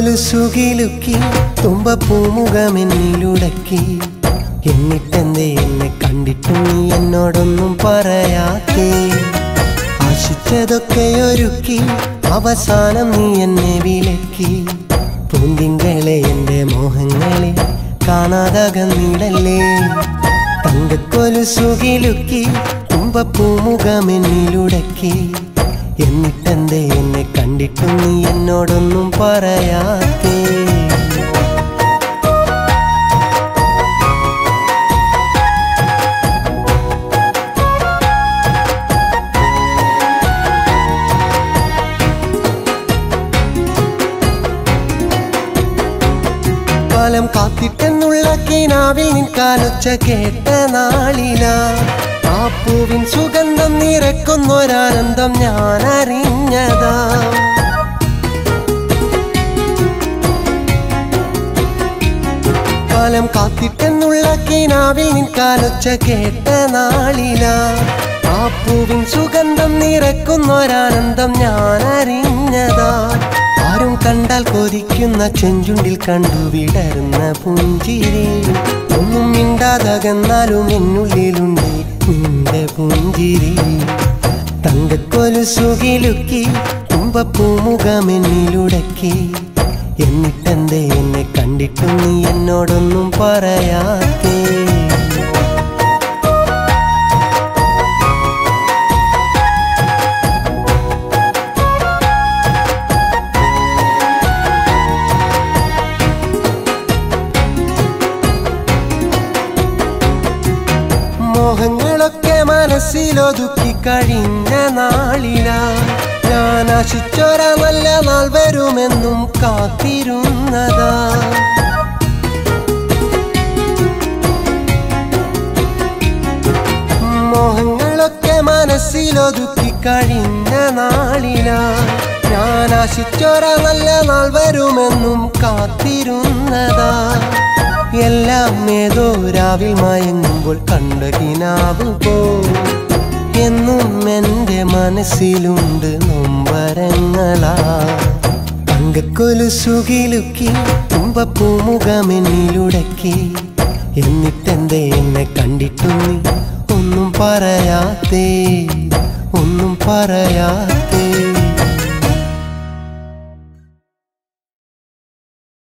തങ്കക്കൊലുസുകിലുക്കി തുമ്പപ്പൂമുഖമെന്നിലുടക്കി എന്നിട്ടെന്തേ എന്നെ കണ്ടിട്ടും നീ എന്നോടൊന്നും പറയാത്തേ ആശിച്ചതൊക്കെ ഒരുക്കി അവസാനം നീ എന്നെ വിലക്കി പൂന്തിങ്കളെ എൻ്റെ മോഹങ്ങളെ കാണാതകന്നിടല്ലേ തങ്കക്കൊലുസുകിലുക്കി തുമ്പപ്പൂമുഖമെന്നിലുടക്കി എന്നിട്ടെന്തേ എന്നെ കണ്ടിട്ടും നീ എന്നോടൊന്നും പറയാത്തേ കാലം കാത്തിട്ടെന്നുള്ള കിനാവിൽ നിൻ കാലൊച്ച കേട്ട നാളിലാ ആ പൂവിൻ സുഗന്ധം നിറക്കുന്നൊരാനന്ദം ഞാൻ അറിഞ്ഞതാ കാലം കാത്തിട്ടെന്നുള്ള കിനാവിൽ നിൻ കാലൊച്ച കേട്ട നാളിലാ ആ പൂവിൻ സുഗന്ധം നിറക്കുന്നൊരാനന്ദം ഞാൻ അറിഞ്ഞതാ ആരും കണ്ടാൽ കൊതിക്കുന്ന ചെഞ്ചുണ്ടിൽ കണ്ടു വിടരുന്ന പുഞ്ചിരി ഒന്നും മിണ്ടാതകന്നാലും എന്നുള്ളിലുണ്ട് നിന്റെ പുഞ്ചിരി തങ്കക്കൊലുസുകിലുക്കി തുമ്പപ്പൂമുഖമെന്നിലുടക്കി എന്നിട്ടെന്തേ എന്നെ കണ്ടിട്ടും നീ എന്നോടൊന്നും പറയാത്തേ മോഹങ്ങളൊക്കെ മനസ്സിലൊതുക്കി കഴിഞ്ഞ നാളിലാ ഞാൻ ആശിച്ചൊരാ നല്ല നാൾ വരുമെന്നും കാത്തിരുന്നതാ മോഹങ്ങളൊക്കെ മനസ്സിലൊതുക്കി കഴിഞ്ഞ നാളിലാ ഞാൻ ആശിച്ചൊരാ നല്ല നാൾ വരുമെന്നും കാത്തിരുന്നതാ എല്ലാം ഏതോ രാവിൽ മയങ്ങുമ്പോൾ കണ്ട കിനാവ് പോ എന്നും എൻ്റെ മനസ്സിലുണ്ട് നൊമ്പരങ്ങളാ തങ്കക്കൊലുസുകിലുക്കി തുമ്പപ്പൂമുഖമെന്നിലുടക്കി എന്നിട്ടെന്തേ എന്നെ കണ്ടിട്ടും നീ ഒന്നും പറയാത്തേ ഒന്നും പറയാ